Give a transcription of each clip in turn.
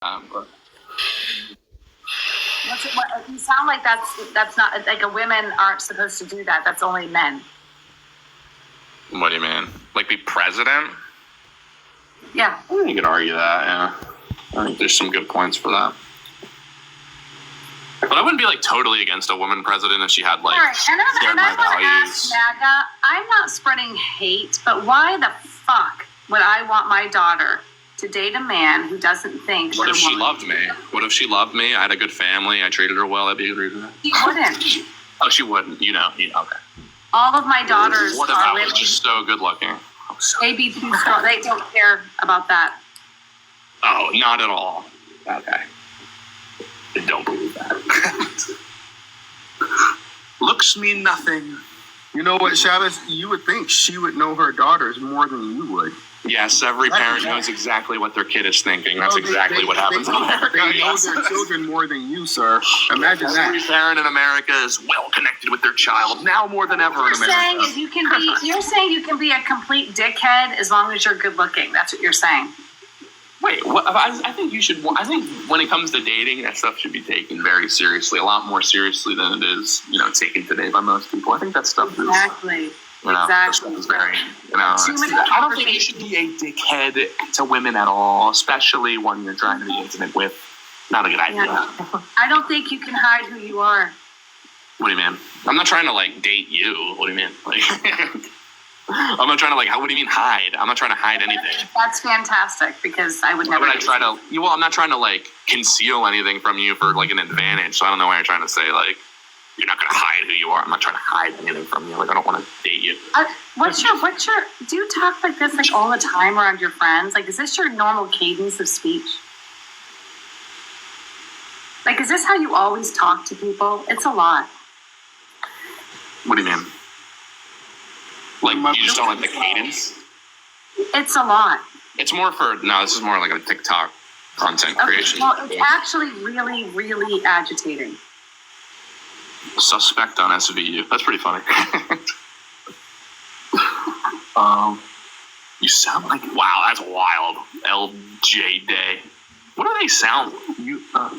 But You sound like that's not like women aren't supposed to do that. That's only men. what do you mean? Like be president? Yeah. I think you could argue that, yeah. I think there's some good points for that. But I wouldn't be like totally against a woman president if she had like shared my values. MAGA, I'm not spreading hate, but why the fuck would I want my daughter to date a man who doesn't think? What if she loved me? What if she loved me? I had a good family. I treated her well. That'd be a good reason. She wouldn't. Oh, she wouldn't. You know. Okay. All of my daughters what if are I really was just so good looking? They be too strong. They don't care about that. Oh, not at all. Okay. I don't believe that. Looks mean nothing. You know what, Chavez? You would think she would know her daughters more than you would. Yes, every parent knows exactly what their kid is thinking. That's exactly what happens in America. They know their children more than you, sir. Imagine that. Every parent in America is well connected with their child, now more than ever in America. You're saying you can be a complete dickhead as long as you're good looking. That's what you're saying. Wait, what? I think you should. I think when it comes to dating, that stuff should be taken very seriously, a lot more seriously than it is, taken today by most people. I think that stuff is exactly. That stuff is very, I don't think you should be a dickhead to women at all, especially when you're trying to be intimate with. Not a good idea. Yeah. I don't think you can hide who you are. What do you mean? I'm not trying to date you. What do you mean? I'm not trying to what do you mean hide? I'm not trying to hide anything. That's fantastic because I would never. Why would I try to? Well, I'm not trying to conceal anything from you for an advantage. So I don't know why you're trying to say you're not going to hide who you are. I'm not trying to hide anything from you. I don't want to date you. What's your? Do you talk like this all the time around your friends? Is this your normal cadence of speech? Is this how you always talk to people? It's a lot. What do you mean? You just don't like the cadence? It's a lot. It's more this is more like a TikTok content creation. Well, it's actually really, really agitating. Suspect on SVU. That's pretty funny. You sound wow, that's wild. LJ Day. What do they sound like?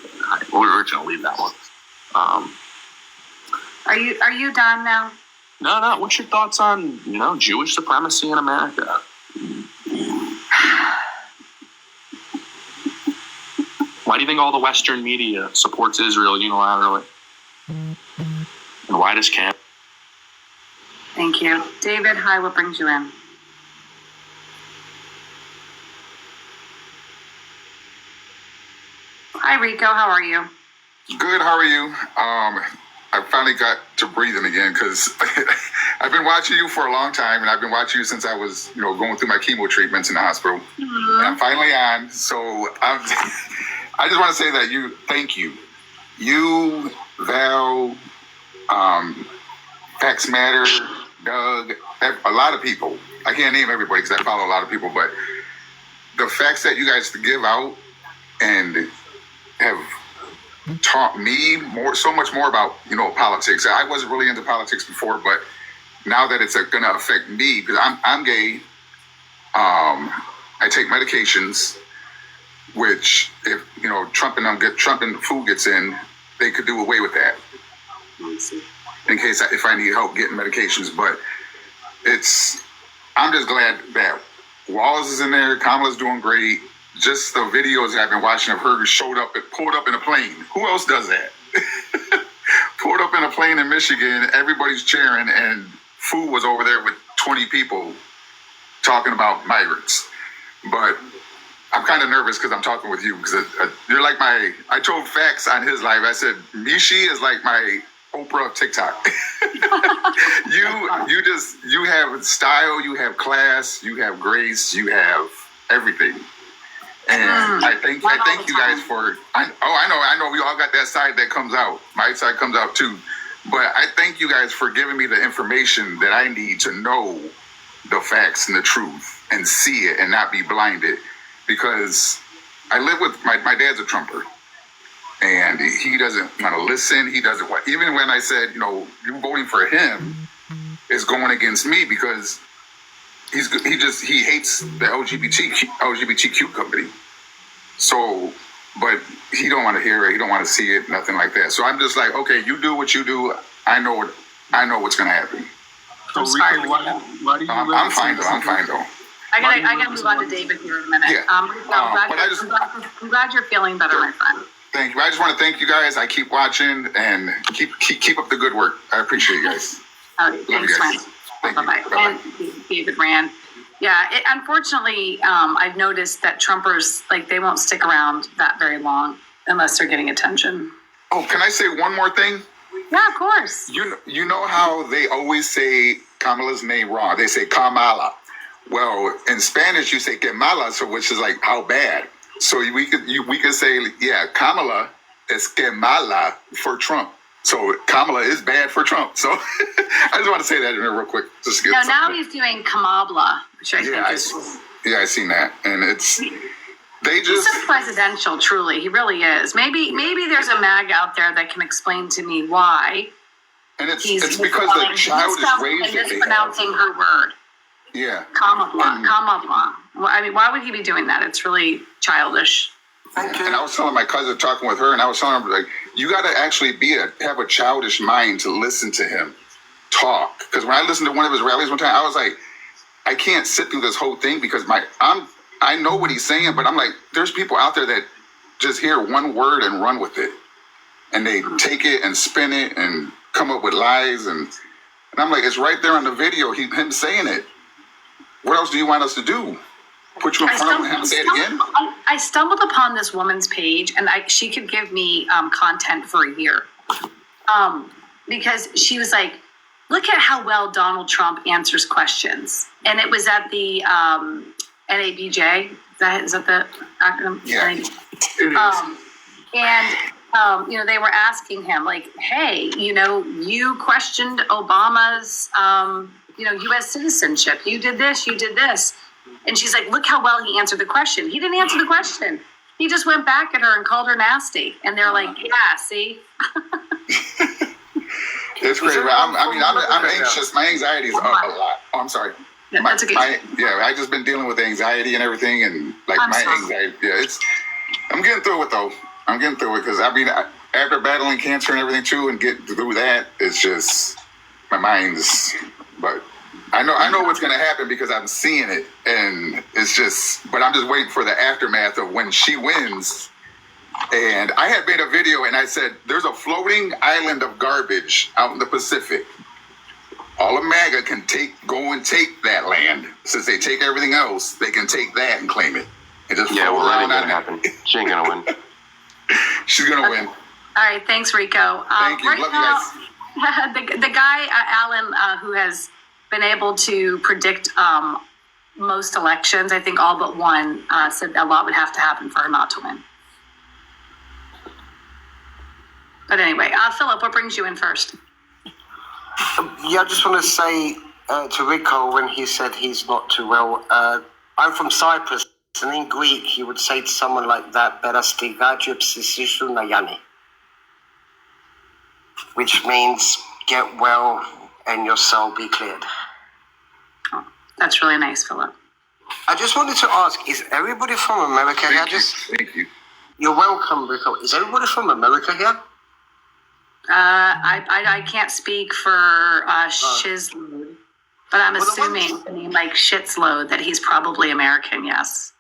We're going to leave that one. Are you done now? No. What's your thoughts on, Jewish supremacy in America? Why do you think all the Western media supports Israel unilaterally? And why does Cam? Thank you. David, hi, what brings you in? Hi, Rico, how are you? Good, how are you? I finally got to breathing again because I've been watching you for a long time, and I've been watching you since I was, going through my chemo treatments in the hospital. Mm-hmm. And I'm finally on, so I just want to say that thank you. You, Val, Facts Matter, Doug, a lot of people. I can't name everybody because I follow a lot of people, but the facts that you guys give out and have taught me so much more about politics. I wasn't really into politics before, but now that it's going to affect me because I'm gay, I take medications, which if Trump and food gets in, they could do away with that in case if I need help getting medications. But I'm just glad that Wallace is in there. Kamala's doing great. Just the videos that I've been watching of her pulled up in a plane. Who else does that? Pulled up in a plane in Michigan, everybody's cheering, and Fu was over there with 20 people talking about migrants. But I'm kind of nervous because I'm talking with you because you're I told Facts on his live, I said, Mishi is like my Oprah of TikTok. You have style, you have class, you have grace, you have everything. And I thank you guys for. I know. We all got that side that comes out. My side comes out too, but I thank you guys for giving me the information that I need to know the facts and the truth and see it and not be blinded. Because I live with my dad's a Trumper, and he doesn't want to listen. He doesn't want. Even when I said, you voting for him is going against me because he hates the LGBTQ company. So but he don't want to hear it. He don't want to see it. Nothing like that. So I'm just like, okay, you do what you do. I know what's going to happen. So I'm sorry, Rico, why do you? I'm fine though. I'm fine though. I gotta move on to David here in a minute. Yeah. I'm glad you're feeling better, my friend. Thank you. I just want to thank you guys. I keep watching and keep up the good work. I appreciate you guys. All right, thanks, you friend. guys. Thank you. Bye-bye. Bye-bye. And David Rand. Yeah, unfortunately, I've noticed that Trumpers, like, they won't stick around that very long unless they're getting attention. Oh, can I say one more thing? Yeah, of course. You know how they always say Kamala's name wrong? They say Kamala. Well, in Spanish, you say Kamala, so which is like how bad. So we could say, yeah, Kamala is Kamala for Trump. So Kamala is bad for Trump. So I just want to say that in there real quick. Just to get Now he's doing Kamabla, which I think is... I seen that, and they He's just so presidential, truly. He really is. Maybe there's a mag out there that can explain to me why. And it's he's because the child is raised and mispronouncing her word. Yeah. Kamabla. Well, I mean, why would he be doing that? It's really childish. And I was telling my cousin, talking with her, and I was telling her, like, you got to actually have a childish mind to listen to him talk. Because when I listened to one of his rallies one time, I was like, I can't sit through this whole thing because I know what he's saying, but I'm like, there's people out there that just hear one word and run with it. And they take it and spin it and come up with lies. And I'm like, it's right there on the video, him saying it. What else do you want us to do? Put you in front of him and say it again? I stumbled upon this woman's page, and she could give me content for a year. Because she was like, look at how well Donald Trump answers questions. And it was at the NABJ. Is that the acronym? Yeah. They were asking him, like, hey, you questioned Obama's, U.S. citizenship. You did this, you did this. And she's like, look how well he answered the question. He didn't answer the question. He just went back at her and called her nasty. And they're like, yeah, see? It's crazy. I'm anxious. My anxiety is up a lot. Oh, I'm sorry. Yeah, that's okay. I just been dealing with anxiety and everything, and anxiety. Yeah, I'm getting through it though. I'm getting through it because after battling cancer and everything too, and getting through that, it's just my mind's. But I know what's going to happen because I'm seeing it, and it's just. But I'm just waiting for the aftermath of when she wins. And I had made a video, and I said, "There's a floating island of garbage out in the Pacific. All of MAGA can go and take that land. Since they take everything else, they can take that and claim it. And just we're letting it happen. She ain't gonna win. She's gonna win. All right, thanks, Rico. Thank you. Right Love now, you guys. the guy Alan, who has been able to predict most elections, I think all but one, said a lot would have to happen for her not to win. But anyway, Philip, what brings you in first? I just want to say to Rico when he said he's not too well, I'm from Cyprus, and in Greek he would say to someone like that, "Perastigagio psisisou nayani," which means get well and your soul be cleared. Oh, that's really nice, Philip. I just wanted to ask, is everybody from America here? Thank you. You're welcome, Rico. Is everybody from America here? I can't speak for Shizload, but I'm assuming the name like Shitsload that he's probably American, yes.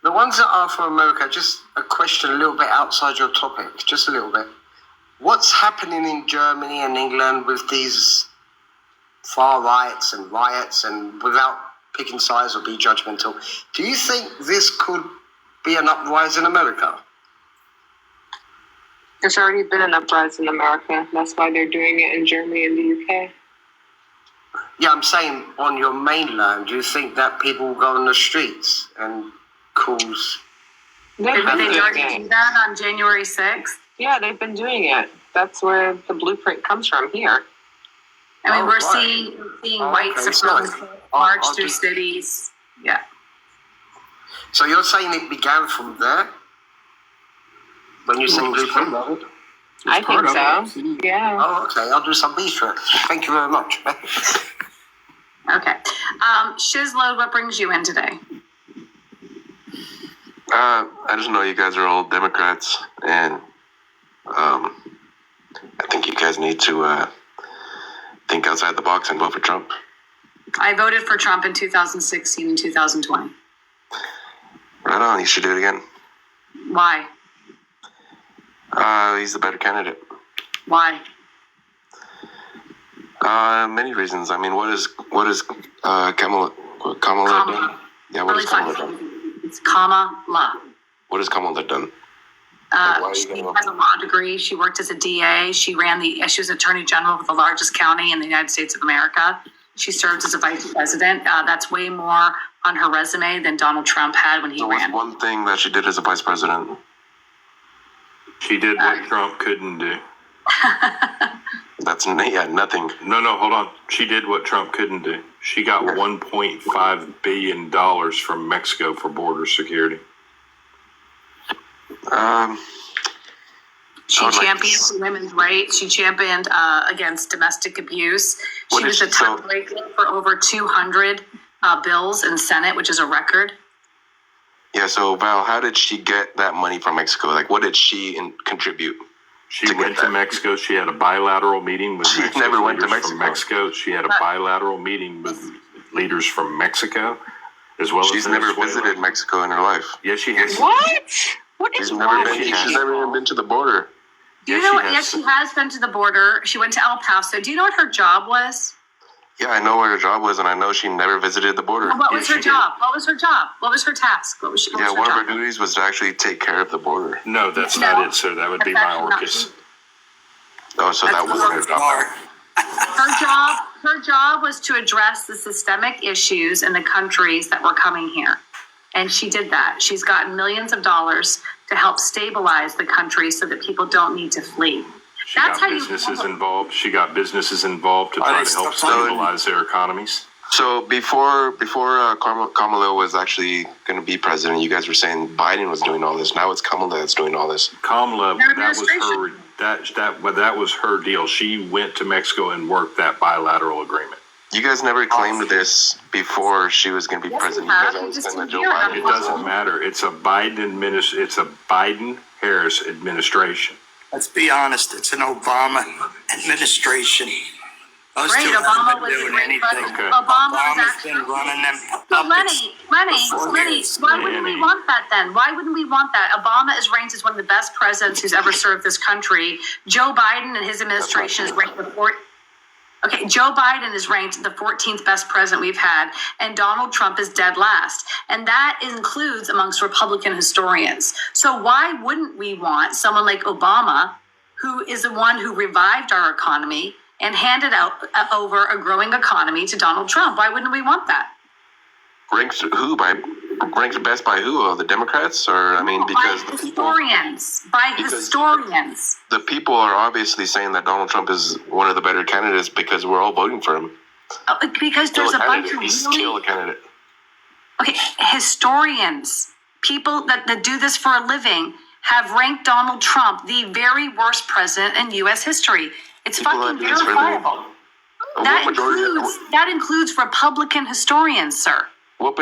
The ones that are from America, just a question a little bit outside your topic, just a little bit. What's happening in Germany and England with these far rights and riots, and without picking sides or be judgmental, do you think this could be an uprising in America? There's already been an uprising in America. That's why they're doing it in Germany and the UK. Yeah, I'm saying on your mainland, do you think that people will go on the streets and cause... Did they already do that on January 6th? Yeah, they've been doing it. That's where the blueprint comes from, here. I mean, we're seeing white supremacists march through cities. Yeah. So you're saying it began from there? When you say blueprint? I think so. Yeah. Oh, okay. I'll do some research. Thank you very much. Okay. Shizload, what brings you in today? I just know you guys are all Democrats, and I think you guys need to think outside the box and vote for Trump. I voted for Trump in 2016 and 2020. Right on. You should do it again. Why? He's the better candidate. Why? Many reasons. I mean, what is Kamala done? Yeah, what Really has Kamala fun. done? It's Kamala. What has Kamala done? She has a law degree. She worked as a DA. She was Attorney General of the largest county in the United States of America. She served as a vice president. That's way more on her resume than Donald Trump had when he So what's ran. one thing that she did as a vice president? She did what Trump couldn't do. That's nothing. No, hold on. She did what Trump couldn't do. She got $1.5 billion from Mexico for border security. She championed women's rights. She championed against domestic abuse. She was a tiebreaker for over 200 bills in Senate, which is a record. Yeah, so Val, how did she get that money from Mexico? Like, what did she contribute? She went to Mexico. She had a bilateral meeting with She never went to leaders from Mexico. She had a bilateral meeting with leaders from Mexico, as well as She's never visited Mexico in her life. Yes, she has. What? What is She's never wrong been. with She's you? never even been to the border. Do you know what? Yes, she has been to the border. She went to El Paso. Do you know what her job was? Yeah, I know what her job was, and I know she never visited the border. Well, what was her job? What was her job? What was her task? What was Yeah, one of her duties was to actually take care of the border. No, that's not it, sir. That would be Mayorkas. Oh, so that wasn't her job. Her job was to address the systemic issues in the countries that were coming here. And she did that. She's gotten millions of dollars to help stabilize the country so that people don't need to flee. She got businesses involved. She got businesses involved to try to help stabilize their economies. So before Kamala was actually going to be president, you guys were saying Biden was doing all this. Now it's Kamala that's doing all this. Kamala, that was her deal. She went to Mexico and worked that bilateral agreement. You guys never claimed this before she was going to be president. You guys always claimed that Joe Biden. It doesn't matter. It's a Biden-Harris administration. Let's be honest, it's an Obama administration. Those Right, two Obama haven't was been doing great, anything. but Obama was Obama's actually been running them So puppets Lenny, for years. why wouldn't we want that then? Why wouldn't we want that? Obama is ranked as one of the best presidents who's ever served this country. Joe Biden and his administration is ranked Joe Biden is ranked the 14th best president we've had, and Donald Trump is dead last. And that includes amongst Republican historians. So why wouldn't we want someone like Obama, who is the one who revived our economy and handed over a growing economy to Donald Trump? Why wouldn't we want that? Ranked best by who? The Democrats, or because by historians. The people are obviously saying that Donald Trump is one of the better candidates because we're all voting for him. Because there's a bunch of He's still a candidate. Okay, historians, people that do this for a living, have ranked Donald Trump the very worst president in U.S. history. It's fucking verifiable. That includes Republican historians, sir. What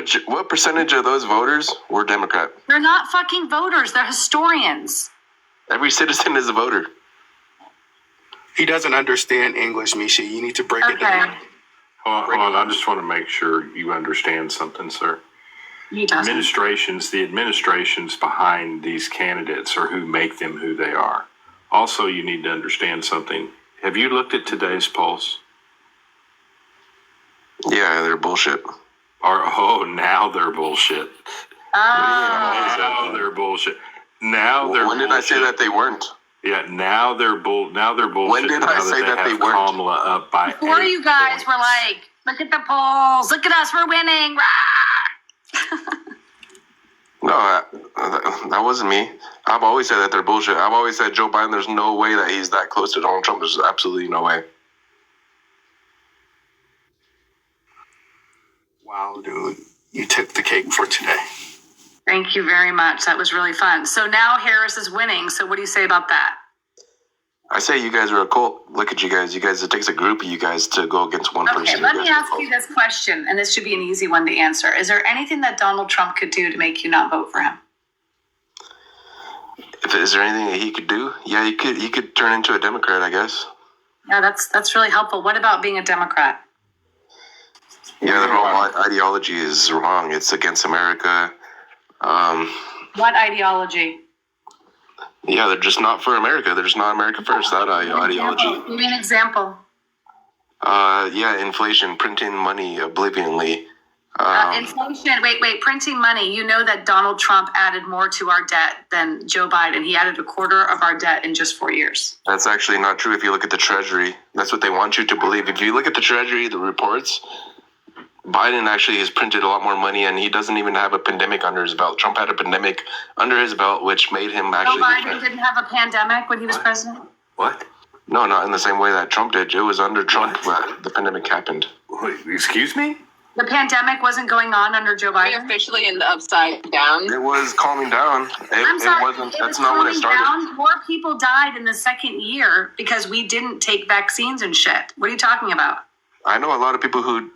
percentage of those voters were Democrat? They're not fucking voters. They're historians. Every citizen is a voter. He doesn't understand English, Misha. You need to break it down. Hold on. I just want to make sure you understand something, sir. The administrations behind these candidates are who make them who they are. Also, you need to understand something. Have you looked at today's polls? Yeah, they're bullshit. Now they're bullshit. Now they're bullshit. When did I say that they weren't? Yeah, now they're bullshit. When did I say that they weren't? Kamala up by Before 8 you guys points. were like, look at the polls. Look at us. We're winning. No, that wasn't me. I've always said that they're bullshit. I've always said Joe Biden, there's no way that he's that close to Donald Trump. There's absolutely no way. Wow, dude. You took the cake for today. Thank you very much. That was really fun. So now Harris is winning. So what do you say about that? I say you guys are a cult. Look at you guys. It takes a group of you guys to go against one person. Okay, let me ask you this question, and this should be an easy one to answer. Is there anything that Donald Trump could do to make you not vote for him? Is there anything that he could do? Yeah, he could turn into a Democrat, I guess. Yeah, that's really helpful. What about being a Democrat? Yeah, their whole ideology is wrong. It's against America. What ideology? Yeah, they're just not for America. They're just not America first. That ideology. Give me an example. Yeah, inflation, printing money oblivionly. Inflation. Wait. Printing money. You know that Donald Trump added more to our debt than Joe Biden. He added a quarter of our debt in just 4 years. That's actually not true if you look at the Treasury. That's what they want you to believe. If you look at the Treasury, the reports, Biden actually has printed a lot more money, and he doesn't even have a pandemic under his belt. Trump had a pandemic under his belt, which made him actually... Joe Biden didn't have a pandemic when he was president? What? No, not in the same way that Trump did. It was under Trump that the pandemic happened. Wait, excuse me? The pandemic wasn't going on under Joe Are we Biden? officially in the upside down? It was calming down. I'm sorry, It wasn't. it That's was not when it calming started. down. More people died in the second year because we didn't take vaccines and shit. What are you talking about? I know a lot of people who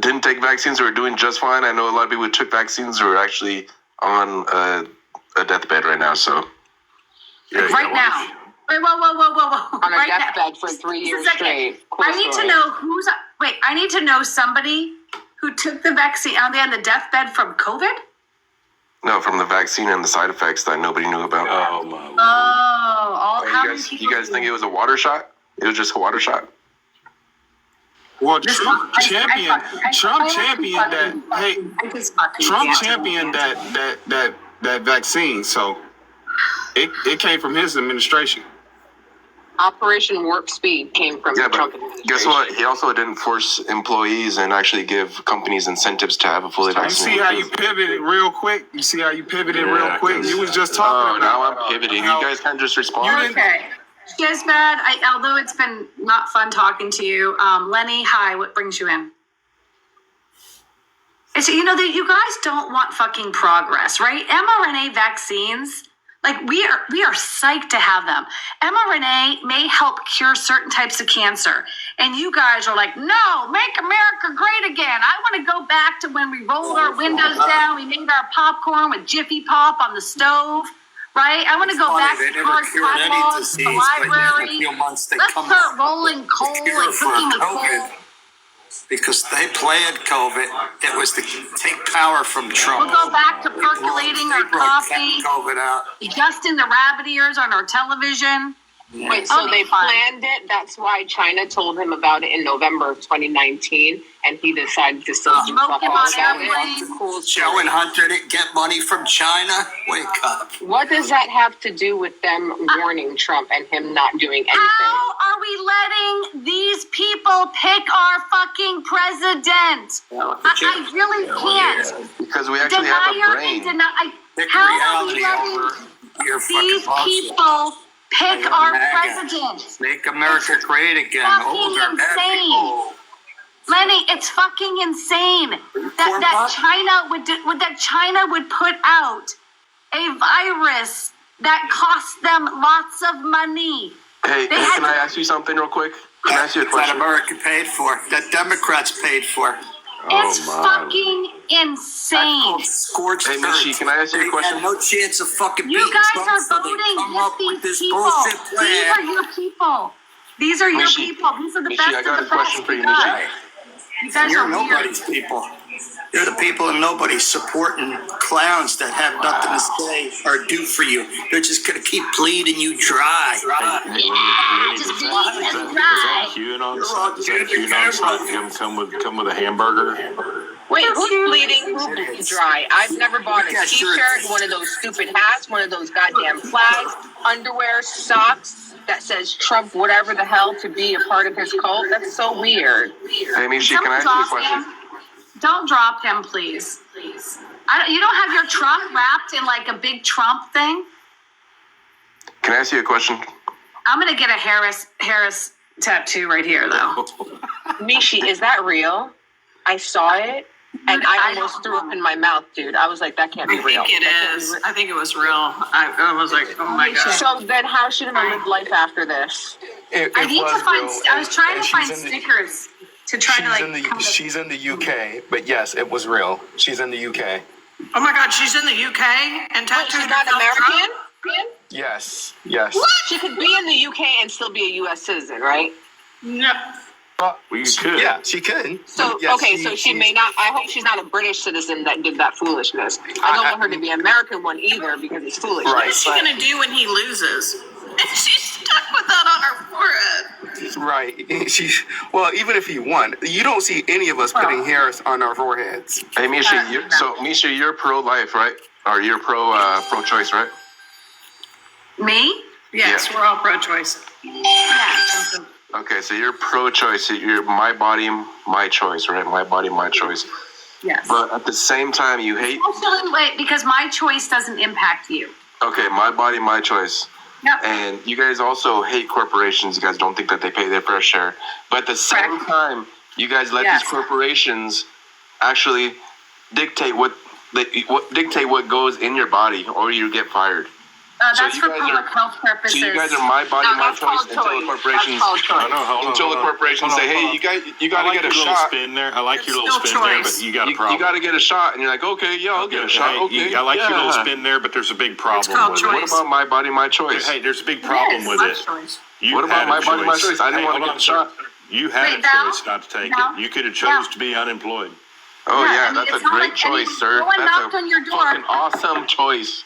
didn't take vaccines who are doing just fine. I know a lot of people who took vaccines who are actually on a deathbed right now. So Right now. Wait, whoa. On a Right now. deathbed for 3 years Just a second. straight. Cool I need story. to know I need to know somebody who took the vaccine. Are they on the deathbed from COVID? no, from the vaccine and the side effects that nobody knew about. Oh my. How many people? You guys think it was a water shot? It was just a water shot. Well, This- Trump I championed that. Hey, I just fucking Trump can't. championed that vaccine, so it came from his administration. Operation Warp Speed came from Yeah, the but Trump administration. guess what? He also didn't force employees and actually give companies incentives to have a fully You vaccinated. see how you pivoted real quick? You was just Oh, talking now about I'm pivoting. how- You guys can't just respond. You didn't- Okay. Jezbad, although it's been not fun talking to you, Lenny, hi, what brings you in? It's, that you guys don't want fucking progress, right? mRNA vaccines, like we are psyched to have them. mRNA may help cure certain types of cancer. And you guys are like, no, make America great again. I want to go back to when we rolled our windows down, we made our popcorn with Jiffy Pop on the stove. Right? I want to go back They to never hard cured any catalogs, disease, the but in a library. few months they Let's come start up rolling with coal a and cure for cooking with COVID. coal. Because they planned COVID. It was to take power from Trump. We'll go back to percolating our They brought coffee, COVID out. adjusting the rabbit ears on our television. Wait, so Okay, they fine. planned it? That's why China told him about it in November of 2019, and he decided to still do Smoke fuck him all on about airplanes. it. Cool Joe story. and Hunter didn't get money from China. Wake up. What does that have to do with them warning Trump and him not doing anything? How are we letting these people pick our fucking president? I really can't. Because we actually have a Denier and brain. deny. Pick How are we reality over letting your fucking these bullshit. people pick Like our MAGA. president? Make America great again. Fucking Oh, they're bad insane. people. Lenny, it's fucking insane Corn that pop? China would put out a virus that costs them lots of money. Hey, They had can I to- ask you something real quick? Can I ask you a That question? America paid for. That Democrats paid for. It's my. fucking insane. Scorched Hey, Mishi, earth. can I ask you a They question? had no chance of fucking You beating guys Trump, are so they voting come with up with these this people. bullshit These plan. are your people. These are your Mishi, people. These are the Mishi, best I got of a the question best. for you, You guys. Mishi. You guys You're are weird. nobody's people. You're the people in nobody's supporting clowns that have nothing to say or do for you. They're just gonna keep bleeding you dry. Hey, just is bleed that and dry. QAnon You're stuff? on Is that the QAnon camera. stuff? Come with a hamburger? Wait, You're who's cute. bleeding? Who's dry? I've never bought a Yeah, sure. t-shirt, one of those stupid hats, one of those goddamn flags, underwear, socks that says Trump whatever the hell to be a part of his cult. That's so weird. Hey, Mishi, can I Someone ask you a drop question? him. Don't drop him, please. Please. You don't have your truck wrapped in like a big Trump thing? Can I ask you a question? I'm gonna get a Harris tattoo right here, though. Mishi, is that real? I saw it and I almost threw up in my mouth, dude. I was like, that can't be real. I think it That can't be is. real. I think it was real. I was like, oh my god. So then how should I live life after this? I need to find. I was trying to find stickers to try to like. come to- She's in the UK, but yes, it was real. She's in the UK. Oh my god, she's in the UK and Wait, tattooed she's not herself American? Trump? Yes. Yes. She could be in the UK and still be a U.S. citizen, right? No. Well, you could. Yeah, she could. So Yes, okay, so she may not. I hope she's not a British citizen that did that foolishness. I don't want her to be an American one either because it's foolishness. What is she but- gonna do when he loses? And she's stuck with that on her forehead. Right. She's well. Even if you won, you don't see any of us putting hairs on our foreheads. Hey, Misha, Misha, you're pro-life, right? Or you're pro-choice, right? Me? Yes, we're all pro-choice. Yes. Okay, so you're pro-choice. You're my body, my choice, right? My body, my choice. Yes. But at the same time, you hate. Actually, wait, because my choice doesn't impact you. Okay, my body, my choice. Yep. And you guys also hate corporations. You guys don't think that they pay their fair share. But at the same time, you guys let Yes. these corporations actually dictate what goes in your body, or you get fired. So That's you for guys public are- health purposes. So you guys are my body, No, my that's choice called until the choice. corporations. That's called choice. Until the corporations say, "Hey, you got to get a little shot." spin there. I like your It's little still spin there, choice. but you got a You problem. got to get a shot, and you're like, "Okay, yeah, I'll get a shot." Hey, Okay, I like your little yeah. spin there, but there's a big problem called with choice. What it. about my body, my choice? Hey, there's a big problem with My it. choice. You What about had a my body, my choice. choice? I didn't Hey, want to hold get on, the sir. shot. You had Wait, a Val? choice not to take Val? it. You could have Val? chose to be unemployed. Oh Yeah, yeah, I mean, that's a it's not great like anyone- choice, sir. no one That's knocked a on your door. fucking awesome choice.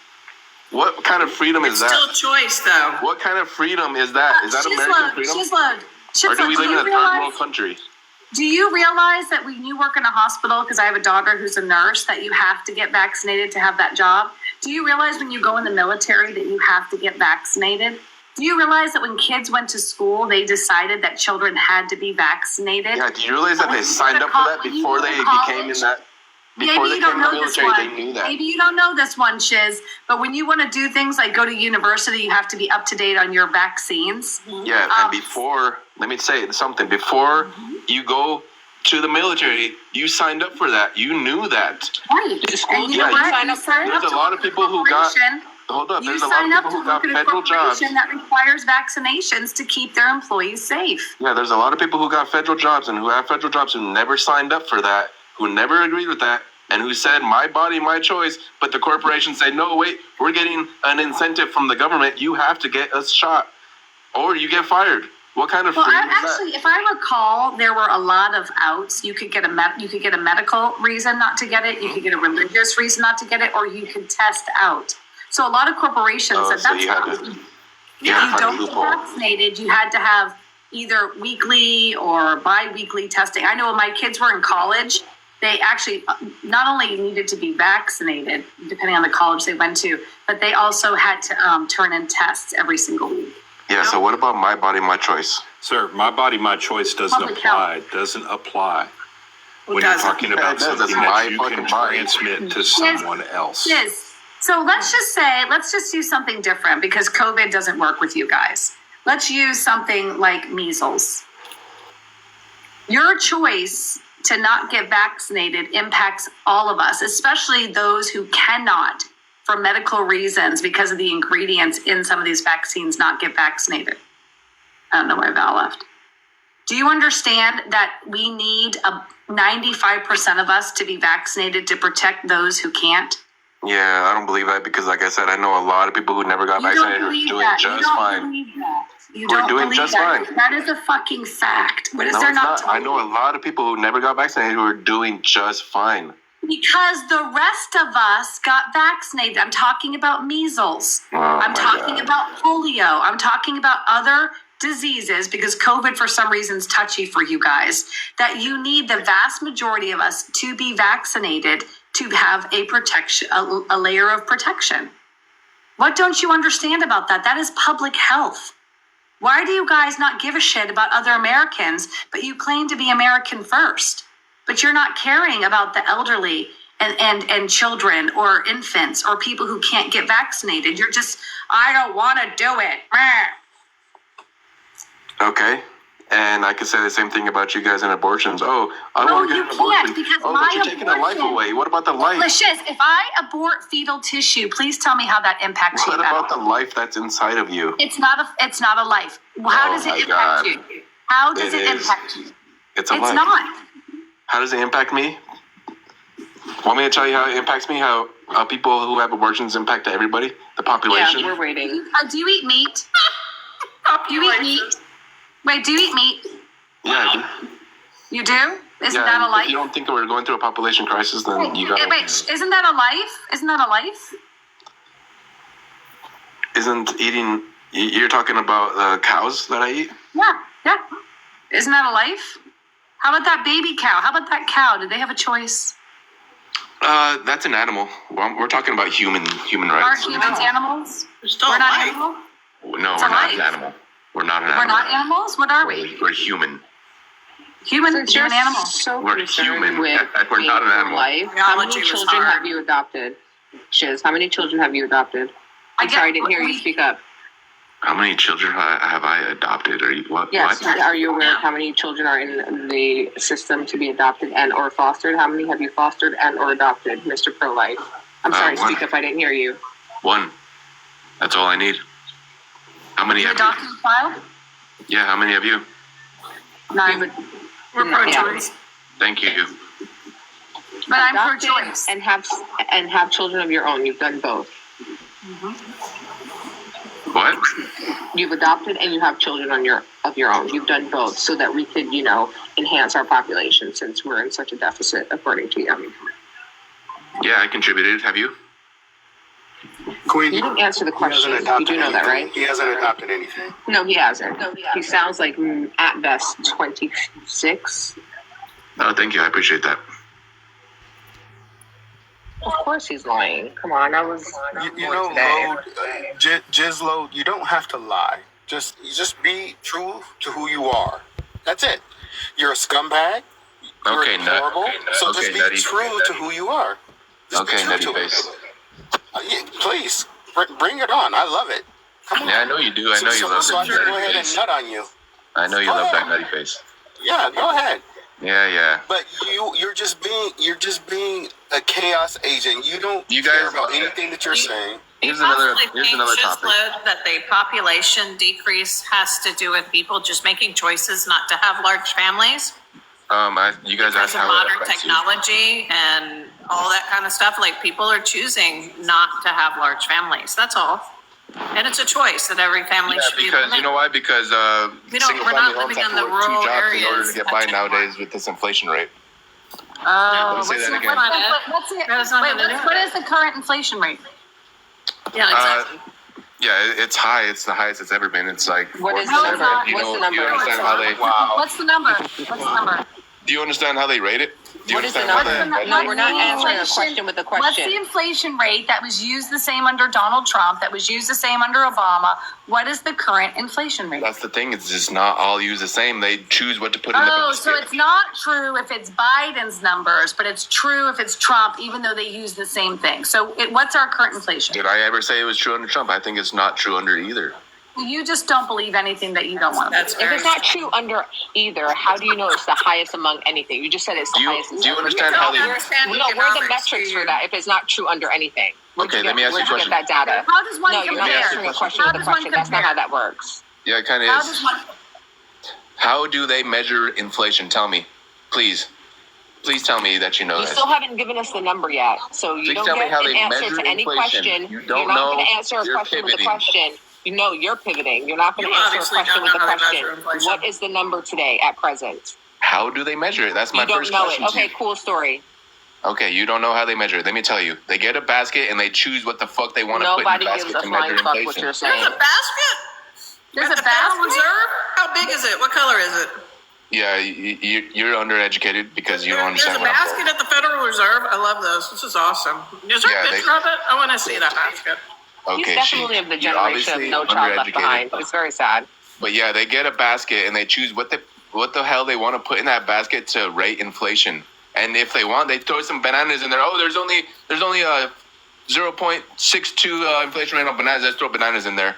What kind of freedom It's is still that? choice, though. What kind of freedom is that? Is that American freedom? Or do we live in a third world country? Do you realize that when you work in a hospital, because I have a daughter who's a nurse, that you have to get vaccinated to have that job? Do you realize when you go in the military that you have to get vaccinated? Do you realize that when kids went to school, they decided that children had to be vaccinated? Yeah, do you realize that they signed up for that before they became in that? Before Maybe they you came don't in the know this military, they one. knew that. Maybe you don't know this one, Shiz. But when you want to do things like go to university, you have to be up to date on your vaccines. Yeah, and before, let me say something. Before you go to the military, you signed up for that. You knew that. Right. schools And you know Yeah, what? sign You up for sign There's up a to lot work of at a people who got. corporation. Hold up. You There's a lot sign of up people to who got work at a federal jobs. corporation that requires vaccinations to keep their employees safe. Yeah, there's a lot of people who got federal jobs and who have federal jobs who never signed up for that, who never agreed with that, and who said, my body, my choice. But the corporation said, no, wait, we're getting an incentive from the government. You have to get a shot or you get fired. What kind of Well, freedom is actually, if I recall, there were a lot of outs. You could get a medical reason not to get it. You could get a religious reason not to get it, or you could test out. So a lot of corporations Oh, said so that's you had not. to- If you had to you find a don't get loophole. vaccinated, you had to have either weekly or bi-weekly testing. I know when my kids were in college, they actually not only needed to be vaccinated, depending on the college they went to, but they also had to turn in tests every single week. Yeah, so what about my body, my choice? Sir, my body, my choice doesn't Public apply. Doesn't apply when you're doesn't? talking about That's something my that you fucking can body. transmit to someone else. Yes. So let's just do something different because COVID doesn't work with you guys. Let's use something like measles. Your choice to not get vaccinated impacts all of us, especially those who cannot, for medical reasons, because of the ingredients in some of these vaccines, not get vaccinated. I don't know why Val left. Do you understand that we need 95% of us to be vaccinated to protect those who can't? Yeah, I don't believe that because, like I said, I know a lot of people who never got You don't vaccinated are believe doing that. You just don't fine. believe that. You We're don't doing believe just that. fine. That is a fucking fact. What is No, there it's not not. to I know a lot of people who never got vaccinated who are doing just fine. Because the rest of us got vaccinated. I'm talking about measles. I'm my talking God. about polio. I'm talking about other diseases because COVID for some reason is touchy for you guys. That you need the vast majority of us to be vaccinated to have a protection, a layer of protection. What don't you understand about that? That is public health. Why do you guys not give a shit about other Americans, but you claim to be American first? But you're not caring about the elderly and children or infants or people who can't get vaccinated. You're just, I don't want to do it. Okay. And I could say the same thing about you guys and abortions. Oh, I No, want to you get an can't, abortion. because Oh, my but you're taking a life abortion- away. What about the life? Shiz, if I abort fetal tissue, please tell me how that impacts What you. about the life that's inside of you? It's not a life. How Oh does it my impact God. you? How does It it is. impact you? It's a It's life. not. How does it impact me? Want me to tell you how it impacts me? How people who have abortions impact everybody, the population? Yeah, we're waiting. Do you eat meat? Do you eat meat? Wait, do you eat meat? Yeah, I do. You do? Isn't Yeah, that a if life? you don't think we're going through a population crisis, then you got. Wait, isn't that a life? Isn't that a life? Isn't eating? You're talking about cows that I eat? Yeah. Isn't that a life? How about that baby cow? How about that cow? Did they have a choice? That's an animal. We're talking about human Aren't rights. humans animals? Still We're not alive. animals? No, It's we're a not life. an animal. We're not an We're animal. not animals? What are we? We're human. Human You're animal. so We're concerned human. with We're being not an animal. pro-life. How many Biology was children hard. have you adopted? Shiz, how many children have you adopted? I I'm get- sorry, I didn't hear you we- speak up. How many children have I adopted? Or what? Yes, What? are you aware of how many children are in the system to be adopted and or fostered? How many have you fostered and or adopted, Mr. Pro-Life? I'm sorry, one. speak up, I didn't hear you. One. That's all I need. How many You have adopted you? a child? Yeah, how many have you? None. We're pro-choice. Thank you. But I'm Adopted pro-choice. and have children of your own. You've done both. What? You've adopted and you have children of your own. You've done both so that we could, enhance our population since we're in such a deficit according to you. Yeah, I contributed. Have you? Queen, You didn't answer the he hasn't question. You adopted do know that, anything. right? He hasn't adopted anything. No, he hasn't. He sounds like at best 26. No, thank you. I appreciate that. Of course he's lying. Come on, I was You know, Jizlo, you don't have to lie. Just be true to who you are. That's it. You're a scumbag. You're Okay, Nut. horrible. So Okay, just be Nutty. true to who you are. Just be Okay, true nutty to it. face. Yeah, please, bring it on. I love it. Come on. Yeah, I know you do. I know you love so I that can go nutty ahead and face. nut on you. I know you love that nutty face. Yeah, go ahead. Yeah. But you're just being a chaos agent. You don't You care guys- about anything that you're saying. Here's You another possibly think, topic. Shizlo, that the population decrease has to do with people just making choices not to have large families You guys because asked of how it modern affects you. technology and all that kind of stuff. Like people are choosing not to have large families. That's all. And it's a choice that every family Yeah, should be able because to you make. know why? Because We're not single-family homes living have in to the work two rural jobs in order areas to get by much anymore. nowadays with this inflation rate. Oh, Let's say what's that the- again. what is the current inflation rate? Yeah, exactly. Yeah, it's high. It's the highest it's ever been. It's like What is 4%. the number? You What's know, the number? Do you understand how they? What's the number? What's the number? Do you understand how they rate it? Do you What is the understand number? how they? No, we're not answering a question with a What's question. the inflation rate that was used the same under Donald Trump, that was used the same under Obama? What is the current inflation rate? That's the thing. It's just not all used the same. They choose what to put in the Oh, basket. so it's not true if it's Biden's numbers, but it's true if it's Trump, even though they use the same thing. So what's our current inflation? Did I ever say it was true under Trump? I think it's not true under either. You just don't believe anything that you don't want to That's believe. If it's not true under either, how do you know it's the highest among anything? You just said it's the Do you- highest. do you understand how they- understand No, where are the economics, metrics do for you? that if it's not true under anything? Okay, let me ask you a Where'd you get that data? How does one No, you're not compare? answering a question How with a does one question. That's not compare? how that works. Yeah, it kind How of does is. one? How do they measure inflation? Tell me, please. Please tell me that you know You this. still haven't given us the number yet, so you Please don't tell me get how an they answer measure to any inflation. question. You don't You're not know. going to answer a You're question with a pivoting. question. You know you're pivoting. You're not going You to answer a obviously question don't with a know how they question. measure inflation. What is the number today at present? How do they measure it? That's my You don't first know question it. to you. Okay, cool story. Okay, you don't know how they measure it. Let me tell you. They get a basket and they choose what the fuck they want to put in Nobody the gives basket a to measure flying fuck what inflation. you're There's saying. a basket? There's At a the Federal basket. Reserve? How big is it? What color is it? Yeah, you're undereducated because you don't There's a understand what I'm basket saying. at the Federal Reserve. I love those. This is awesome. Is there Yeah, a they- picture of it? I want to see that basket. He's Okay, definitely of the you're generation of obviously No Child Left undereducated. Behind. It's very sad. But yeah, they get a basket and they choose what the hell they want to put in that basket to rate inflation. And if they want, they throw some bananas in there. Oh, there's only a 0.62 inflation rate on bananas. Let's throw bananas in there.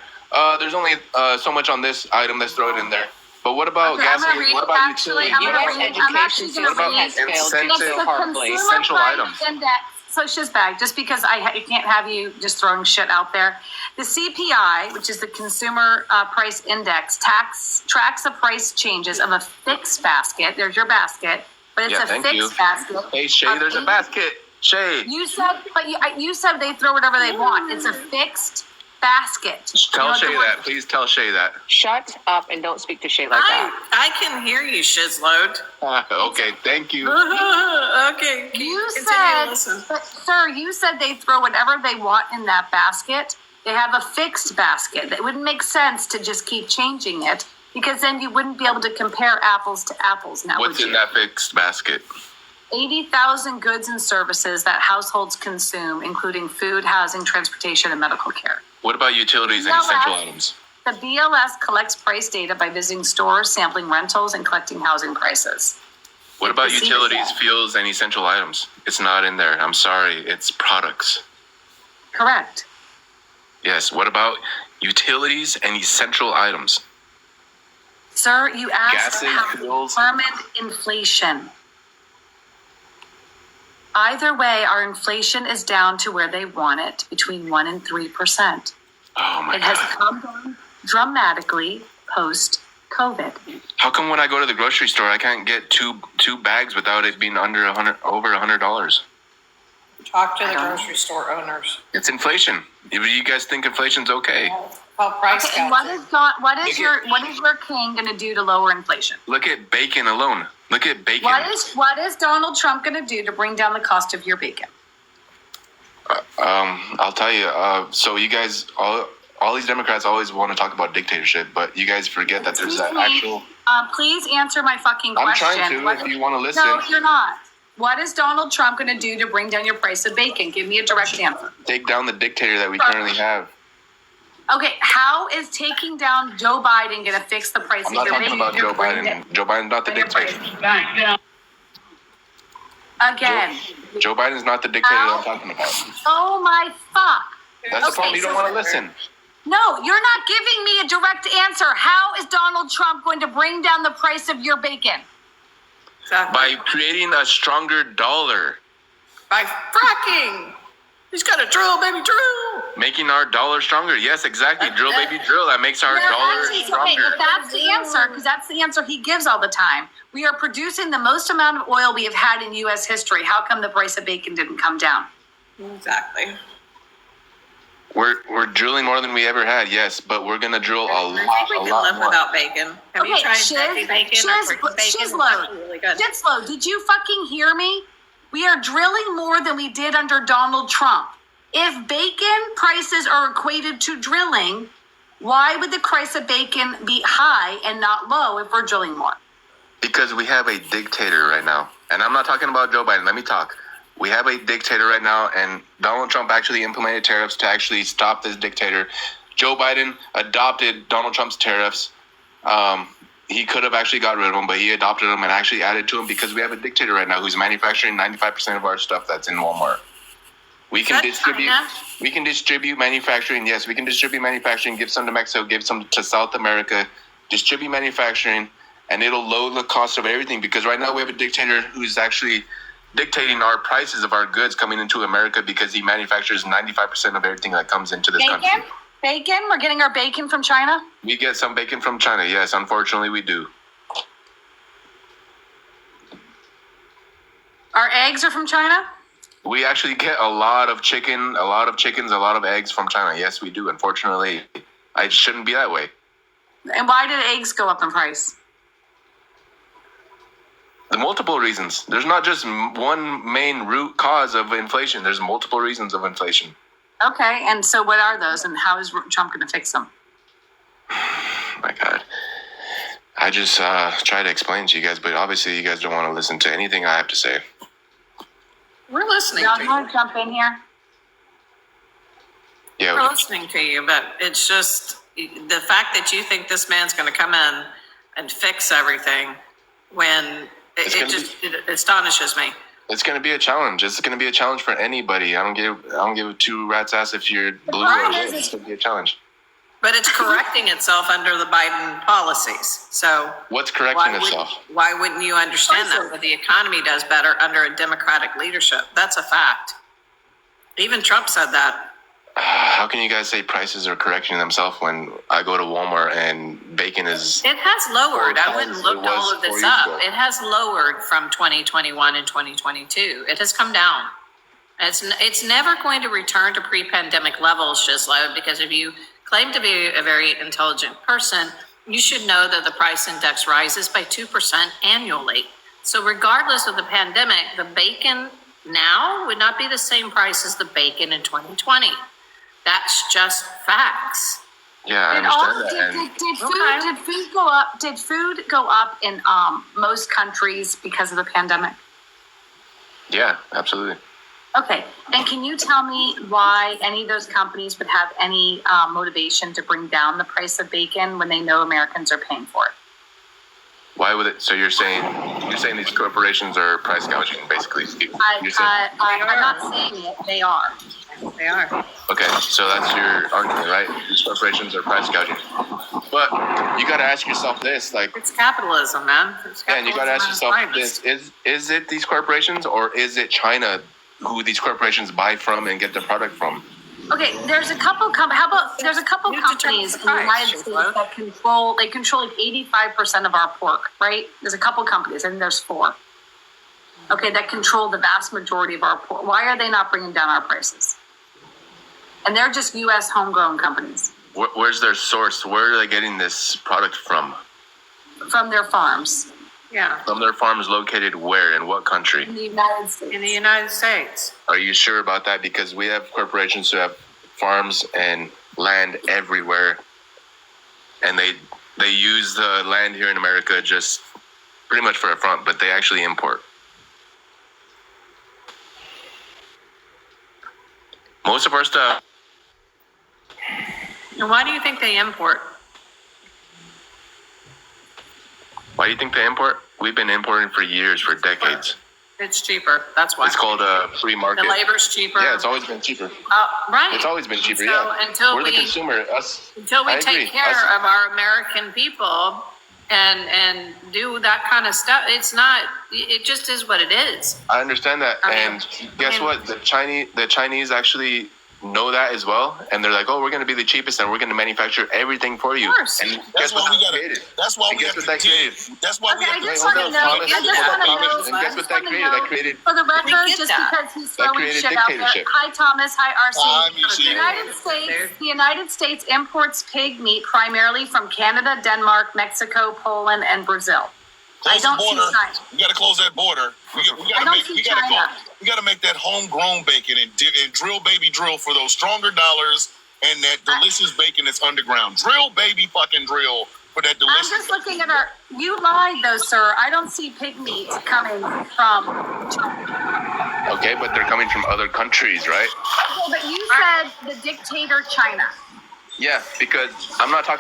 There's only so much on this item. Let's throw it in there. But what about Okay, I'm gonna gasoline? read- What about actually, utility? I'm U.S. gonna read- I'm education actually gonna system read- has failed incentive- That's people the horribly. Consumer Essential Price items. Index. So Shizbag, just because I can't have you just throwing shit out there. The CPI, which is the Consumer Price Index, tracks the price changes of a fixed basket. There's your basket, but it's Yeah, a thank fixed you. basket. Hey, Shay, there's a basket. Shay, You said, but you said they throw whatever they want. It's a fixed basket. tell You know, Shay the- that. Please tell Shay that. Shut up and don't speak to Shay like that. I can hear you, Shizload. Okay, thank you. Okay, You continue to said, listen. but sir, you said they throw whatever they want in that basket. They have a fixed basket. It wouldn't make sense to just keep changing it because then you wouldn't be able to compare apples to apples now, What's would in you? that fixed basket? 80,000 goods and services that households consume, including food, housing, transportation, and medical care. What about utilities and No, essential that's- items? The BLS collects price data by visiting stores, sampling rentals, and collecting housing prices. What about the utilities, CSA. fuels, and essential items? It's not in there. I'm sorry. It's products. Correct. Yes. What about utilities and essential items? Sir, you asked Gases, how to fuels. determine inflation. Either way, our inflation is down to where they want it, between 1% and 3%. Oh my It has God. come down dramatically post-COVID. How come when I go to the grocery store, I can't get two bags without it being over $100? Talk to the grocery store owners. It's inflation. You guys think inflation's okay? Well, price Okay, and what gouging. is your king going to do to lower inflation? Look at bacon alone. Look at bacon. What is Donald Trump going to do to bring down the cost of your bacon? I'll tell you. So you guys, all these Democrats always want to talk about dictatorship, but you guys forget that there's an actual. Please answer my fucking I'm question. trying to. If you want to listen, No, you're not. What is Donald Trump going to do to bring down your price of bacon? Give me a direct answer. take down the dictator that we currently have. Okay, how is taking down Joe Biden going to fix the price I'm of not your talking bacon? about Joe Biden. Joe Biden's not the dictator. Again. Joe Biden's not the dictator that I'm talking about. Oh my fuck. That's the Okay, problem. You don't so- want to listen. No, you're not giving me a direct answer. How is Donald Trump going to bring down the price of your bacon? Exactly. By creating a stronger dollar, By fracking. He's got to drill, baby, drill. making our dollar stronger. Yes, exactly. Drill, baby, drill. That makes our Yeah, dollar actually, okay, stronger. but that's the answer, because that's the answer he gives all the time. We are producing the most amount of oil we have had in U.S. history. How come the price of bacon didn't come down? Exactly. We're drilling more than we ever had. Yes, but we're gonna drill I think we a can lot live more. without bacon. Have you tried veggie bacon or turkey bacon? It's actually really good. Jitzlo, did you fucking hear me? We are drilling more than we did under Donald Trump. If bacon prices are equated to drilling, why would the price of bacon be high and not low if we're drilling more? Because we have a dictator right now. And I'm not talking about Joe Biden. Let me talk. We have a dictator right now, and Donald Trump actually implemented tariffs to actually stop this dictator. Joe Biden adopted Donald Trump's tariffs. He could have actually got rid of them, but he adopted them and actually added to them because we have a dictator right now who's manufacturing 95% of our stuff that's in Walmart. We can Is that distribute. China? We can distribute manufacturing. Yes, we can distribute manufacturing. Give some to Mexico. Give some to South America. Distribute manufacturing, and it'll lower the cost of everything. Because right now we have a dictator who's actually dictating our prices of our goods coming into America because he manufactures 95% of everything that comes into this country. Bacon? We're getting our bacon from China? We get some bacon from China. Yes, unfortunately we do. Our eggs are from China? We actually get a lot of chicken, a lot of chickens, a lot of eggs from China. Yes, we do. Unfortunately, it shouldn't be that way. And why did eggs go up in price? The multiple reasons. There's not just one main root cause of inflation. There's multiple reasons of inflation. Okay, and so what are those, and how is Trump going to fix them? My God. I just try to explain to you guys, but obviously you guys don't want to listen to anything I have to say. We're listening Y'all to you. want to jump in here? Yeah, We're listening to you, but it's just the fact that you think this man's going to come in and fix everything when it astonishes me. it's going to be a challenge. It's going to be a challenge for anybody. I don't give two rat's ass if you're blue or problem red. is It's going to be a challenge. But it's correcting itself under the Biden policies. So What's correcting itself? why wouldn't you understand that? But the economy does better under a Democratic leadership. That's a fact. Even Trump said that. How can you guys say prices are correcting themselves when I go to Walmart and bacon is... It has lowered. I went and It looked was all of 4 this years up. ago. It has lowered from 2021 and 2022. It has come down. It's never going to return to pre-pandemic levels, Gislo, because if you claim to be a very intelligent person, you should know that the price index rises by 2% annually. So regardless of the pandemic, the bacon now would not be the same price as the bacon in 2020. That's just facts. Yeah, I Did understand that. And food go up? Did food go up in most countries because of the pandemic? yeah, absolutely. Okay, and can you tell me why any of those companies would have any motivation to bring down the price of bacon when they know Americans are paying for it? Why would it? So you're saying these corporations are price gouging, basically. You're saying, I'm not saying it. They are. They are. okay, so that's your argument, right? These corporations are price gouging. But you got to ask yourself this, like, It's capitalism, man. It's and you got to ask capitalism at yourself its this: is it these corporations or is it China who these corporations buy from and get their product from? Okay, there's a couple there's a couple You companies in the determine the price, United States Shazwa. that control like 85% of our pork, right? There's a couple companies, and there's 4. Okay, that control the vast majority of our pork. Why are they not bringing down our prices? And they're just U.S. homegrown companies Where's their source? Where are they getting this product from? from their farms Yeah, From their farms located where? In what country? in the United States. in the United States. Are you sure about that? Because we have corporations who have farms and land everywhere, and they use the land here in America just pretty much for a front, but they actually import. Most of our stuff. And why do you think they import? Why do you think they import? We've been importing for years, for decades. It's cheaper. That's why. It's called a free market. The labor's cheaper. Yeah, it's always been cheaper. Right. It's always been cheaper. So Yeah, until we're the we consumer. Us. until we I take agree. care Us- of our American people and do that kind of stuff, it's not. It just is what it is. I understand that, I mean- and guess I mean- what? The Chinese actually know that as well, and they're like, "Oh, we're going to be the cheapest, and we're going to manufacture everything for you." Of course. And That's guess why what we that gotta. created? That's why And we guess have what to that created? That's why we Okay, have I to. just Wait, want to hold know. on, I Thomas. just want to know. And guess what that created? That created. For the record, get just that. because he's throwing created shit out there. dictatorship. Hi, Thomas. Hi, RC. Hi, Michi. The United States imports pig meat primarily from Canada, Denmark, Mexico, Poland, and Brazil. I Close the don't see border. China. We got to close that border. We I got to don't make. see We got to China. We got to make that homegrown bacon and drill baby drill for those stronger dollars and that delicious bacon that's underground. Drill baby fucking drill for that I'm delicious. just looking at our. You lied, though, sir. I don't see pig meat coming from China. Okay, but they're coming from other countries, right? Okay, but you said the dictator China. Yeah, because I'm not talking